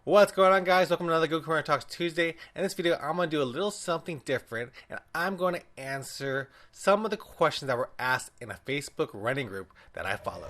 What's going on, guys? Welcome to another Goku Runner Talks Tuesday. In this video, I'm going to do a little something different, and I'm going to answer some of the questions that were asked in a Facebook running group that I follow.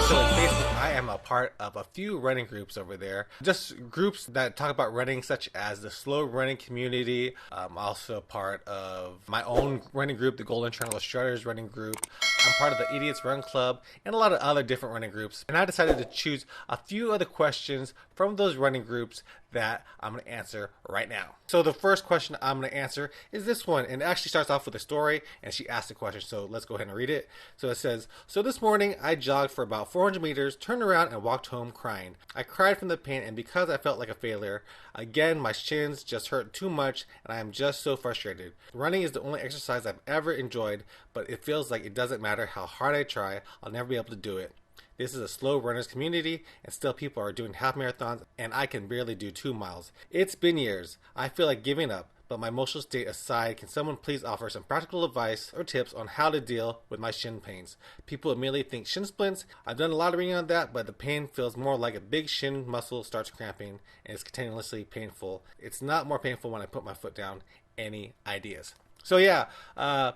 So in Facebook, I am a part of a few running groups over there. Just groups that talk about running, such as the slow running community. I'm also part of my own running group, the Golden Triangle Strutters running group. I'm part of the Idiots Run Club and a lot of other different running groups. And I decided to choose a few of the questions from those running groups that I'm going to answer right now. So the first question I'm going to answer is this one, and it actually starts off with a story, and she asked the question, so let's go ahead and read it. So it says, so this morning I jogged for about 400 meters, turned around and walked home crying. I cried from the pain, and because I felt like a failure, again my shins just hurt too much, and I am just so frustrated. Running is the only exercise I've ever enjoyed, but it feels like it doesn't matter how hard I try, I'll never be able to do it. This is a slow runners community, and still people are doing half marathons, and I can barely do 2 miles. It's been years. I feel like giving up, but my emotional state aside, can someone please offer some practical advice or tips on how to deal with my shin pains? People immediately think shin splints. I've done a lot of reading on that, but the pain feels more like a big shin muscle starts cramping, and it's continuously painful. It's not more painful when I put my foot down. Any ideas? So yeah,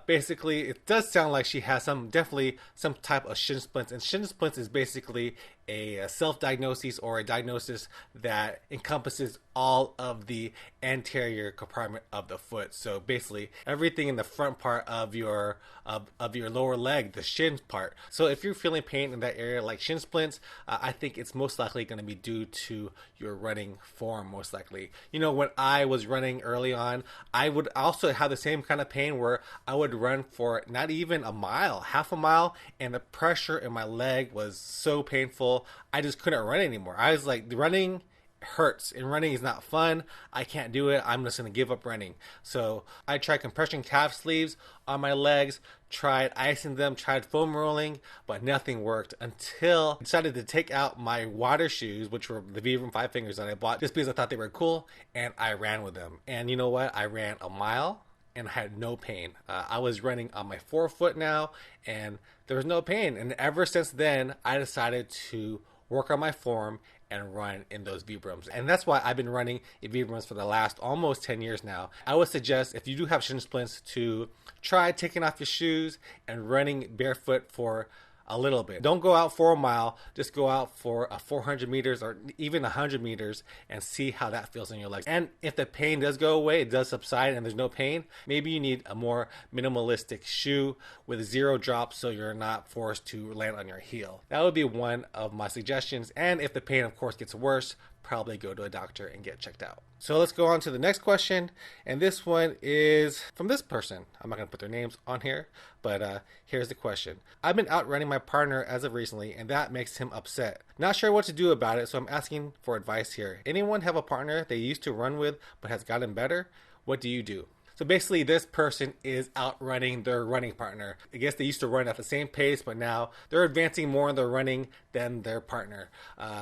basically it does sound like she has definitely some type of shin splints, and shin splints is basically a self-diagnosis or a diagnosis that encompasses all of the anterior compartment of the foot. So basically everything in the front part of your lower leg, the shin part. So if you're feeling pain in that area like shin splints, I think it's most likely going to be due to your running form, most likely. You know, when I was running early on, I would also have the same kind of pain where I would run for not even a mile, half a mile, and the pressure in my leg was so painful. I just couldn't run anymore. I was like, running hurts and running is not fun. I can't do it. I'm just going to give up running. So I tried compression calf sleeves on my legs, tried icing them, tried foam rolling, but nothing worked until I decided to take out my water shoes, which were the Vibram 5 Fingers that I bought just because I thought they were cool, and I ran with them. And you know what? I ran a mile and I had no pain. I was running on my forefoot now, and there was no pain. And ever since then, I decided to work on my form and run in those Vibrams. And that's why I've been running in Vibrams for the last almost 10 years now. I would suggest, if you do have shin splints, to try taking off your shoes and running barefoot for a little bit. Don't go out for a mile, just go out for a 400 meters or even 100 meters and see how that feels in your legs. And if the pain does go away, it does subside and there's no pain, maybe you need a more minimalistic shoe with 0 drops so you're not forced to land on your heel. That would be one of my suggestions. And if the pain, of course, gets worse, probably go to a doctor and get checked out. So let's go on to the next question, and this one is from this person. I'm not going to put their names on here, but here's the question. I've been outrunning my partner as of recently, and that makes him upset. Not sure what to do about it, so I'm asking for advice here. Anyone have a partner they used to run with but has gotten better? What do you do? So basically, this person is outrunning their running partner. I guess they used to run at the same pace, but now they're advancing more in their running than their partner.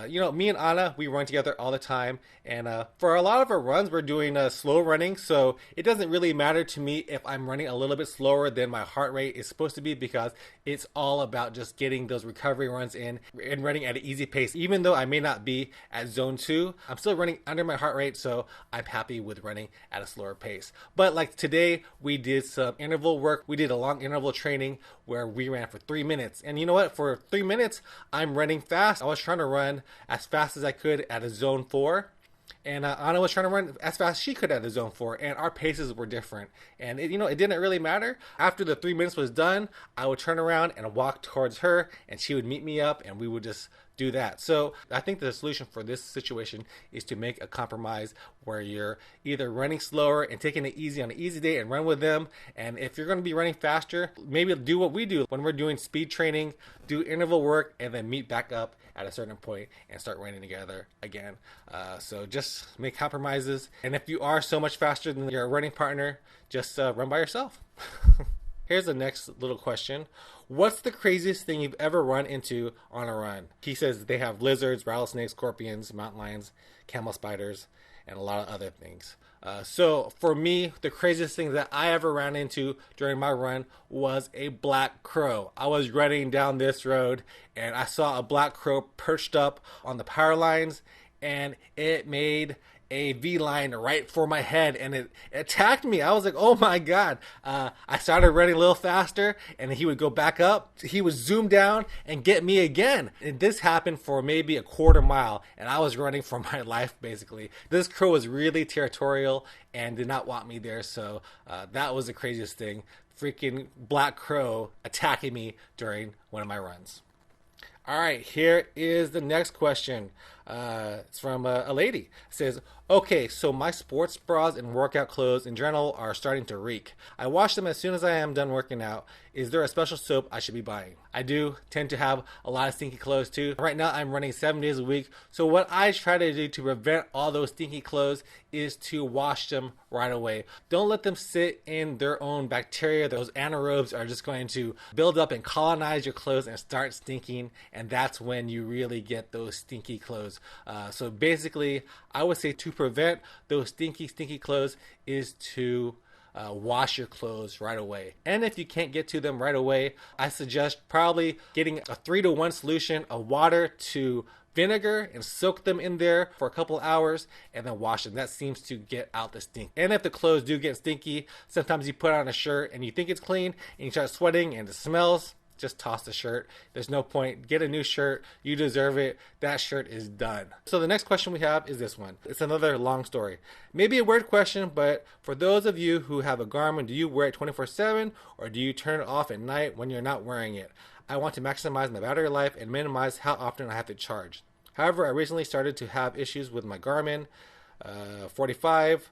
You know, me and Anna, we run together all the time. And for a lot of our runs, we're doing slow running. So it doesn't really matter to me if I'm running a little bit slower than my heart rate is supposed to be, because it's all about just getting those recovery runs in and running at an easy pace. Even though I may not be at zone 2, I'm still running under my heart rate. So I'm happy with running at a slower pace. But like today, we did some interval work. We did a long interval training where we ran for 3 minutes. And you know what? For 3 minutes, I'm running fast. I was trying to run as fast as I could at a zone 4. And Anna was trying to run as fast as she could at a zone 4, and our paces were different. And it didn't really matter. After the 3 minutes was done, I would turn around and walk towards her, and she would meet me up, and we would just do that. So I think the solution for this situation is to make a compromise where you're either running slower and taking it easy on an easy day and run with them. And if you're going to be running faster, maybe do what we do when we're doing speed training, do interval work, and then meet back up at a certain point and start running together again. So just make compromises. And if you are so much faster than your running partner, just run by yourself. Here's the next little question. What's the craziest thing you've ever run into on a run? He says they have lizards, rattlesnakes, scorpions, mountain lions, camel spiders, and a lot of other things. So for me, the craziest thing that I ever ran into during my run was a black crow. I was running down this road and I saw a black crow perched up on the power lines, and it made a V line right for my head and it attacked me. I was like, oh my God. I started running a little faster and he would go back up. He would zoom down and get me again. And this happened for maybe a quarter mile and I was running for my life basically. This crow was really territorial and did not want me there. So that was the craziest thing. Freaking black crow attacking me during one of my runs. All right, here is the next question. It's from a lady. It says, okay, so my sports bras and workout clothes in general are starting to reek. I wash them as soon as I am done working out. Is there a special soap I should be buying? I do tend to have a lot of stinky clothes too. Right now I'm running 7 days a week. So what I try to do to prevent all those stinky clothes is to wash them right away. Don't let them sit in their own bacteria. Those anaerobes are just going to build up and colonize your clothes and start stinking. And that's when you really get those stinky clothes. So basically, I would say to prevent those stinky clothes is to wash your clothes right away. And if you can't get to them right away, I suggest probably getting a 3-to-1 solution of water to vinegar and soak them in there for a couple hours and then wash them. That seems to get out the stink. And if the clothes do get stinky, sometimes you put on a shirt and you think it's clean and you start sweating and it smells. Just toss the shirt. There's no point. Get a new shirt. You deserve it. That shirt is done. So the next question we have is this one. It's another long story. Maybe a weird question, but for those of you who have a Garmin, do you wear it 24/7 or do you turn it off at night when you're not wearing it? I want to maximize my battery life and minimize how often I have to charge. However, I recently started to have issues with my Garmin 45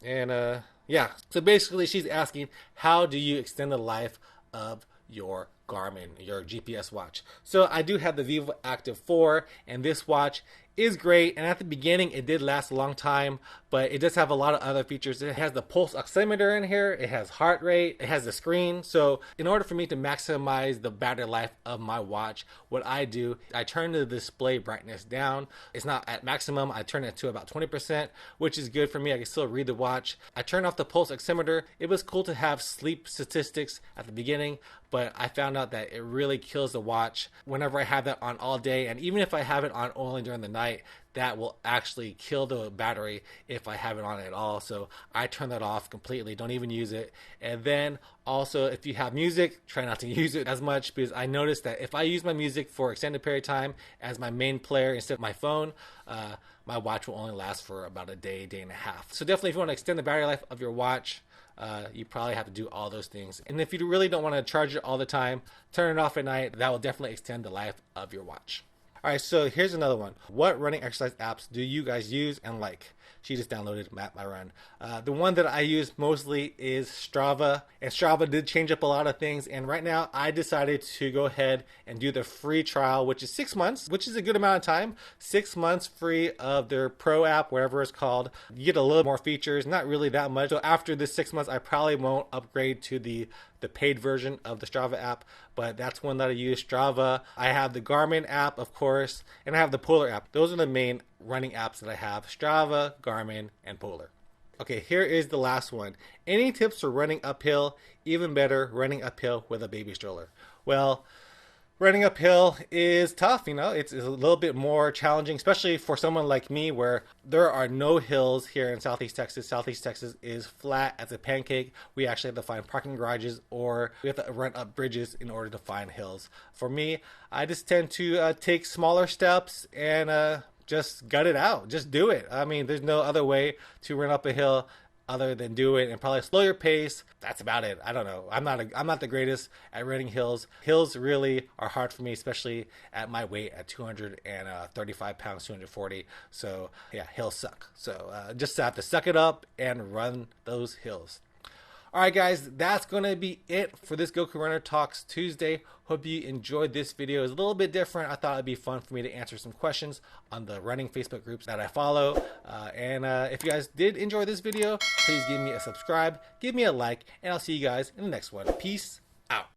and yeah. So basically she's asking, how do you extend the life of your Garmin, your GPS watch? So I do have the Vivo Active 4 and this watch is great, and at the beginning it did last a long time, but it does have a lot of other features. It has the pulse oximeter in here, it has heart rate, it has the screen. So in order for me to maximize the battery life of my watch, what I do, I turn the display brightness down. It's not at maximum. I turn it to about 20%, which is good for me. I can still read the watch. I turn off the pulse oximeter. It was cool to have sleep statistics at the beginning, but I found out that it really kills the watch whenever I have that on all day, and even if I have it on only during the night, that will actually kill the battery if I have it on at all. So I turn that off completely. Don't even use it. And then also, if you have music, try not to use it as much, because I noticed that if I use my music for extended period of time as my main player instead of my phone, my watch will only last for about a day and a half. So definitely, if you want to extend the battery life of your watch, you probably have to do all those things. And if you really don't want to charge it all the time, turn it off at night. That will definitely extend the life of your watch. All right, so here's another one. What running exercise apps do you guys use and like? She just downloaded Map My Run. The one that I use mostly is Strava, and Strava did change up a lot of things, and right now I decided to go ahead and do the free trial, which is 6 months, which is a good amount of time. 6 months free of their Pro app, whatever it's called. You get a little more features, not really that much. So after this 6 months, I probably won't upgrade to the paid version of the Strava app, but that's one that I use, Strava. I have the Garmin app, of course, and I have the Polar app. Those are the main running apps that I have: Strava, Garmin, and Polar. Okay, here is the last one. Any tips for running uphill? Even better, running uphill with a baby stroller. Well, running uphill is tough, it's a little bit more challenging, especially for someone like me where there are no hills here in Southeast Texas. Southeast Texas is flat as a pancake. We actually have to find parking garages, or we have to run up bridges in order to find hills. For me, I just tend to take smaller steps and just gut it out. Just do it. I mean, there's no other way to run up a hill other than do it, and probably slow your pace. That's about it. I don't know. I'm not the greatest at running hills. Hills really are hard for me, especially at my weight at 235 pounds, 240. So yeah, hills suck. So just have to suck it up and run those hills. All right, guys, that's going to be it for this Goku Runner Talks Tuesday. Hope you enjoyed this video. It's a little bit different. I thought it'd be fun for me to answer some questions on the running Facebook groups that I follow. And if you guys did enjoy this video, please give me a subscribe, give me a like, and I'll see you guys in the next one. Peace out.